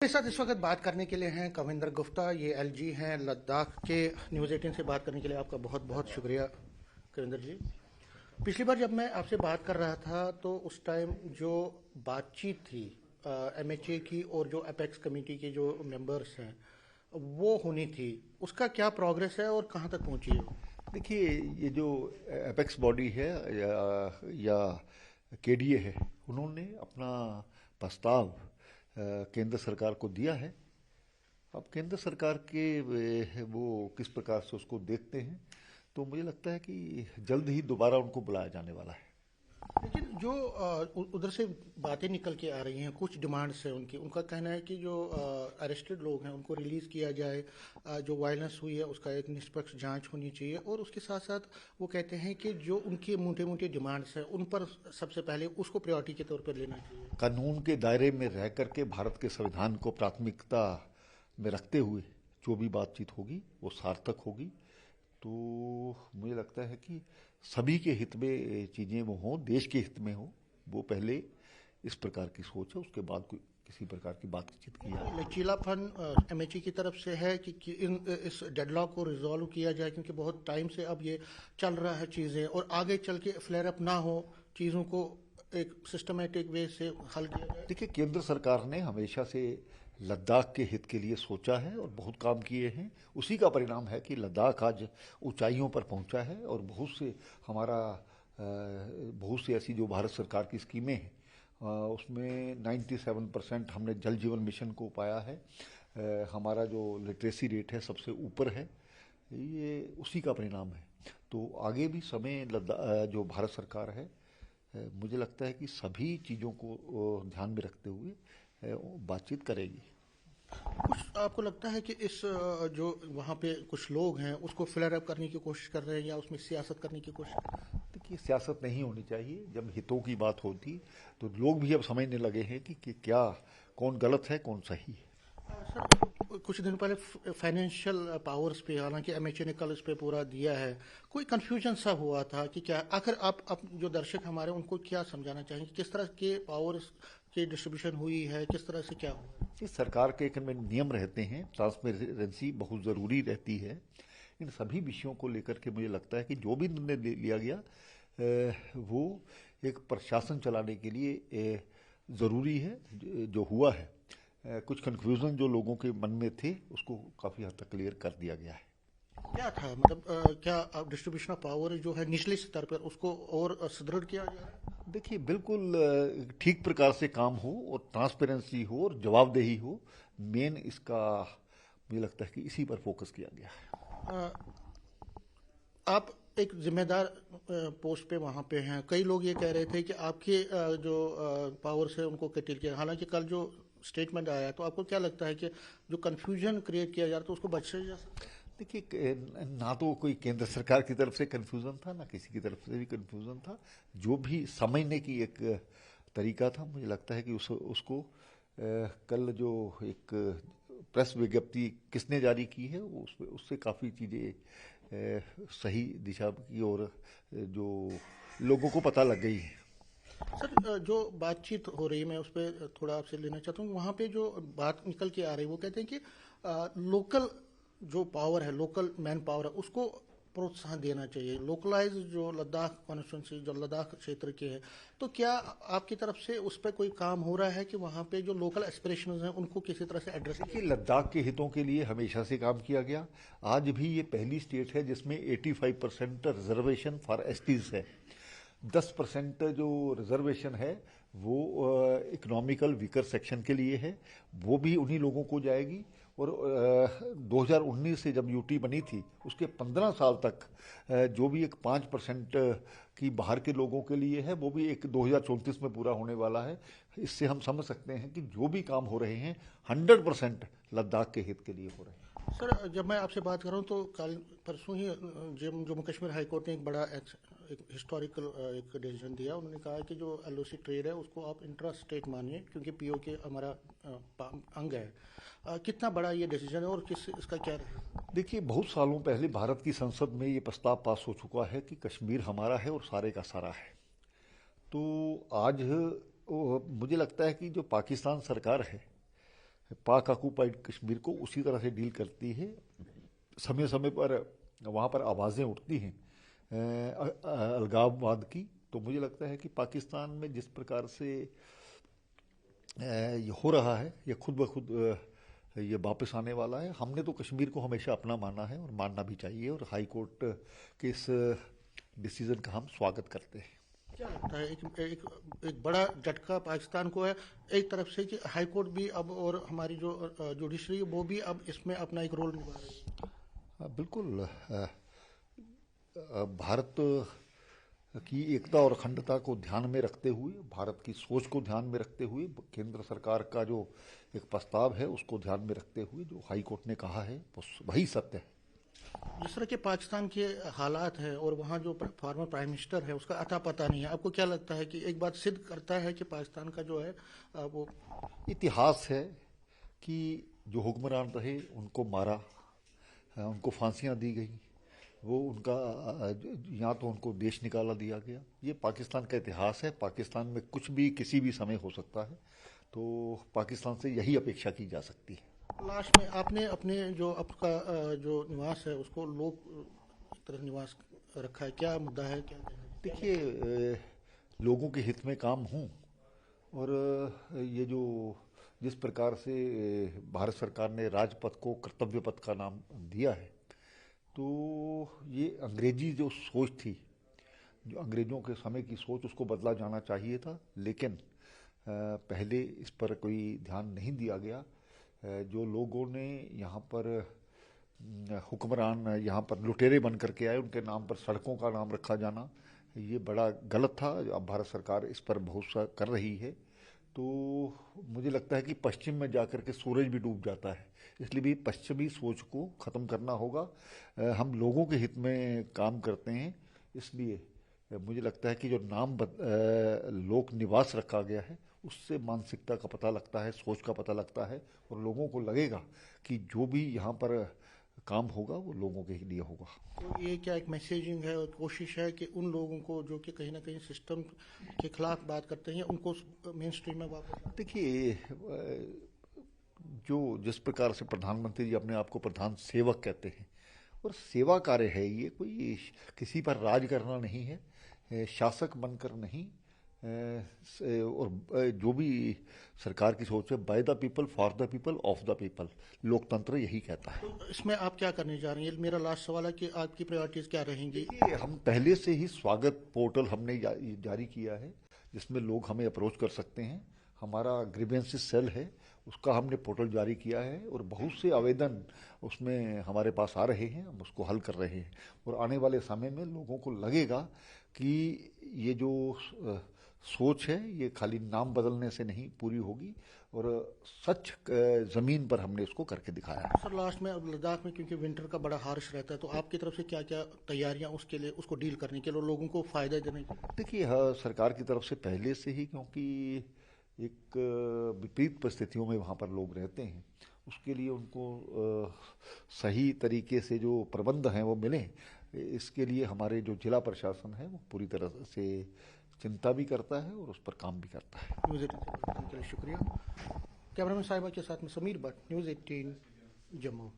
हमारे साथ इस वक्त बात करने के लिए हैं कविंदर गुप्ता। ये एलजी हैं लद्दाख के। न्यूज़ 18 से बात करने के लिए आपका बहुत बहुत शुक्रिया कविंदर जी। पिछली बार जब मैं आपसे बात कर रहा था तो उस टाइम जो बातचीत थी एमएचए की और जो अपेक्स कमेटी के जो मेंबर्स हैं वो होनी थी, उसका क्या प्रोग्रेस है और कहाँ तक पहुँची है? देखिए, ये जो एपेक्स बॉडी है या केडीए है, उन्होंने अपना प्रस्ताव केंद्र सरकार को दिया है। अब केंद्र सरकार के वो किस प्रकार से उसको देखते हैं, तो मुझे लगता है कि जल्द ही दोबारा उनको बुलाया जाने वाला है। लेकिन जो उधर से बातें निकल के आ रही हैं, कुछ डिमांड्स हैं उनकी। उनका कहना है कि जो अरेस्टेड लोग हैं उनको रिलीज किया जाए, जो वायलेंस हुई है उसका एक निष्पक्ष जांच होनी चाहिए, और उसके साथ साथ वो कहते हैं कि जो उनके मोटे मोटे डिमांड्स हैं उन पर सबसे पहले उसको प्रायोरिटी के तौर पर लेना चाहिए। कानून के दायरे में रह करके भारत के संविधान को प्राथमिकता में रखते हुए जो भी बातचीत होगी वो सार्थक होगी। तो मुझे लगता है कि सभी के हित में चीज़ें वो हों, देश के हित में हो, वो पहले इस प्रकार की सोच है, उसके बाद कोई किसी प्रकार की बातचीत की जाए। लचीलापन एमएचए की तरफ से है कि इस डेडलॉक को रिजॉल्व किया जाए, क्योंकि बहुत टाइम से अब ये चल रहा है चीज़ें, और आगे चल के फ्लेयर अप ना हो, चीज़ों को एक सिस्टमेटिक वे से हल किया जाए। देखिए, केंद्र सरकार ने हमेशा से लद्दाख के हित के लिए सोचा है और बहुत काम किए हैं। उसी का परिणाम है कि लद्दाख आज ऊंचाइयों पर पहुंचा है और बहुत सी ऐसी जो भारत सरकार की स्कीमें हैं उसमें 97% हमने जल जीवन मिशन को पाया है। हमारा जो लिटरेसी रेट है सबसे ऊपर है। ये उसी का परिणाम है। तो आगे भी समय जो भारत सरकार है, मुझे लगता है कि सभी चीज़ों को ध्यान में रखते हुए बातचीत करेगी। कुछ आपको लगता है कि इस जो वहाँ पे कुछ लोग हैं उसको फ्लेयर अप करने की कोशिश कर रहे हैं या उसमें सियासत करने की कोशिश कर रहे हैं? देखिए, सियासत नहीं होनी चाहिए। जब हितों की बात होती तो लोग भी अब समझने लगे हैं कि क्या, कौन गलत है कौन सही है। सर, कुछ दिन पहले फाइनेंशियल पावर्स पे, हालांकि एमएचए ने कल इस पे पूरा दिया है, कोई कंफ्यूजन सा हुआ था कि क्या आखिर आप जो दर्शक हमारे उनको क्या समझाना चाहेंगे, किस तरह के पावर्स की डिस्ट्रीब्यूशन हुई है, किस तरह से क्या हुआ? इस सरकार के एक में नियम रहते हैं, ट्रांसपेरेंसी बहुत ज़रूरी रहती है। इन सभी विषयों को लेकर के मुझे लगता है कि जो भी निर्णय लिया गया वो एक प्रशासन चलाने के लिए ज़रूरी है। जो हुआ है, कुछ कन्फ्यूज़न जो लोगों के मन में थे उसको काफ़ी हद तक क्लियर कर दिया गया है। क्या था मतलब, क्या डिस्ट्रीब्यूशन ऑफ पावर जो है निचले स्तर पर उसको और सुदृढ़ किया जा रहा है? देखिए, बिल्कुल ठीक प्रकार से काम हो और ट्रांसपेरेंसी हो और जवाबदेही हो। मेन इसका मुझे लगता है कि इसी पर फोकस किया गया है। अ, आप एक जिम्मेदार पोस्ट पे वहाँ पे हैं। कई लोग ये कह रहे थे कि आपके जो पावर्स है उनको कटेल किया। हालांकि कल जो स्टेटमेंट आया, तो आपको क्या लगता है कि जो कंफ्यूजन क्रिएट किया जा रहा था उसको बचा जा सकता है? देखिए, ना तो कोई केंद्र सरकार की तरफ से कन्फ्यूज़न था, ना किसी की तरफ से भी कन्फ्यूज़न था। जो भी समझने की एक तरीका था, मुझे लगता है कि उसको कल जो एक प्रेस विज्ञप्ति किसने जारी की है उससे काफ़ी चीज़ें सही दिशा की और जो लोगों को पता लग गई है। सर, जो बातचीत हो रही है मैं उस पर थोड़ा आपसे लेना चाहता हूँ। वहाँ पे जो बात निकल के आ रही है वो कहते हैं कि लोकल जो पावर है, लोकल मैन पावर है, उसको प्रोत्साहन देना चाहिए। लोकलाइज जो लद्दाख कॉन्स्टिट्यूंसी, जो लद्दाख क्षेत्र के हैं, तो क्या आपकी तरफ से उस पर कोई काम हो रहा है कि वहाँ पे जो लोकल एस्पिरेशंस हैं उनको किसी तरह से एड्रेस देखिए, किया लद्दाख के हितों के लिए हमेशा से काम किया गया। आज भी ये पहली स्टेट है जिसमें 85% रिजर्वेशन फॉर एसटीज है। 10% जो रिजर्वेशन है वो इकोनॉमिकल वीकर सेक्शन के लिए है, वो भी उन्हीं लोगों को जाएगी। और 2019 से जब यूटी बनी थी उसके 15 साल तक जो भी एक 5% की बाहर के लोगों के लिए है वो भी एक 2034 में पूरा होने वाला है। इससे हम समझ सकते हैं कि जो भी काम हो रहे हैं 100% लद्दाख के हित के लिए हो रहे हैं। सर, जब मैं आपसे बात कर रहा हूँ तो कल परसों ही जम्मू कश्मीर हाई कोर्ट ने एक बड़ा एक हिस्टोरिकल एक डिसीजन दिया। उन्होंने कहा कि जो एलओसी ट्रेड है उसको आप इंट्रा स्टेट मानिए, क्योंकि पीओ के हमारा अंग है। कितना बड़ा ये डिसीजन है और किस इसका क्या रहेगा? देखिए, बहुत सालों पहले भारत की संसद में ये प्रस्ताव पास हो चुका है कि कश्मीर हमारा है और सारे का सारा है। तो आज मुझे लगता है कि जो पाकिस्तान सरकार है पाक ऑक्यूपाइड कश्मीर को उसी तरह से डील करती है। समय समय पर वहाँ पर आवाज़ें उठती हैं अलगाववाद की। तो मुझे लगता है कि पाकिस्तान में जिस प्रकार से ये हो रहा है, ये खुद ब खुद ये वापस आने वाला है। हमने तो कश्मीर को हमेशा अपना माना है और मानना भी चाहिए, और हाई कोर्ट के इस डिसीजन का हम स्वागत करते हैं। क्या लगता है एक बड़ा झटका पाकिस्तान को है एक तरफ से कि हाई कोर्ट भी अब और हमारी जो जुडिशरी वो भी अब इसमें अपना एक रोल निभा रही है? बिल्कुल। भारत की एकता और अखंडता को ध्यान में रखते हुए, भारत की सोच को ध्यान में रखते हुए, केंद्र सरकार का जो एक प्रस्ताव है उसको ध्यान में रखते हुए जो हाई कोर्ट ने कहा है वो वही सत्य है। जिस तरह के पाकिस्तान के हालात हैं और वहाँ जो फॉर्मर प्राइम मिनिस्टर है उसका अता पता नहीं है, आपको क्या लगता है कि एक बात सिद्ध करता है कि पाकिस्तान का जो है वो इतिहास है कि जो हुक्मरान रहे उनको मारा, उनको फांसियां दी गई, वो उनका या तो उनको देश निकाला दिया गया। ये पाकिस्तान का इतिहास है। पाकिस्तान में कुछ भी किसी भी समय हो सकता है, तो पाकिस्तान से यही अपेक्षा की जा सकती है। लास्ट में आपने अपने जो आपका जो निवास है उसको लोक तरह निवास रखा है, क्या मुद्दा है, क्या कहना है? देखिए, लोगों के हित में काम हूँ, और ये जो जिस प्रकार से भारत सरकार ने राजपथ को कर्तव्य पथ का नाम दिया है, तो ये अंग्रेजी जो सोच थी, जो अंग्रेजों के समय की सोच, उसको बदला जाना चाहिए था। लेकिन पहले इस पर कोई ध्यान नहीं दिया गया। जो लोगों ने यहाँ पर हुक्मरान यहाँ पर लुटेरे बन करके आए, उनके नाम पर सड़कों का नाम रखा जाना, ये बड़ा गलत था। अब भारत सरकार इस पर बहुत सा कर रही है। तो मुझे लगता है कि पश्चिम में जाकर के सूरज भी डूब जाता है, इसलिए भी पश्चिमी सोच को ख़त्म करना होगा। हम लोगों के हित में काम करते हैं, इसलिए मुझे लगता है कि जो नाम लोक निवास रखा गया है उससे मानसिकता का पता लगता है, सोच का पता लगता है, और लोगों को लगेगा कि जो भी यहाँ पर काम होगा वो लोगों के लिए होगा। तो ये क्या एक मैसेजिंग है और कोशिश है कि उन लोगों को जो कि कहीं ना कहीं सिस्टम के खिलाफ बात करते हैं उनको मेन स्ट्रीम में वापस? देखिए, जो जिस प्रकार से प्रधानमंत्री जी अपने आप को प्रधान सेवक कहते हैं, और सेवा कार्य है ये, कोई किसी पर राज करना नहीं है, शासक बनकर नहीं। और जो भी सरकार की सोच है, by the people, for the people, of the people, लोकतंत्र यही कहता है। तो इसमें आप क्या करने जा रहे हैं? ये मेरा लास्ट सवाल है कि आपकी प्रायोरिटीज क्या रहेंगी? देखिए, हम पहले से ही स्वागत पोर्टल हमने जारी किया है, जिसमें लोग हमें अप्रोच कर सकते हैं। हमारा ग्रीवेंसेस सेल है, उसका हमने पोर्टल जारी किया है, और बहुत से आवेदन उसमें हमारे पास आ रहे हैं, हम उसको हल कर रहे हैं। और आने वाले समय में लोगों को लगेगा कि ये जो सोच है ये खाली नाम बदलने से नहीं पूरी होगी, और सच ज़मीन पर हमने इसको करके दिखाया है। सर लास्ट में, अब लद्दाख में क्योंकि विंटर का बड़ा हार्श रहता है, तो आपकी तरफ से क्या क्या तैयारियां उसके लिए, उसको डील करने के लिए, लोगों को फायदा देने के लिए? देखिए, हाँ, सरकार की तरफ से पहले से ही, क्योंकि एक विपरीत परिस्थितियों में वहाँ पर लोग रहते हैं, उसके लिए उनको सही तरीके से जो प्रबंध हैं वो मिलें, इसके लिए हमारे जो जिला प्रशासन है वो पूरी तरह से चिंता भी करता है और उस पर काम भी करता है। न्यूज़ 18 के लिए शुक्रिया। कैमरामैन साहिबा के साथ में समीर भट्ट, न्यूज़ 18 जम्मू।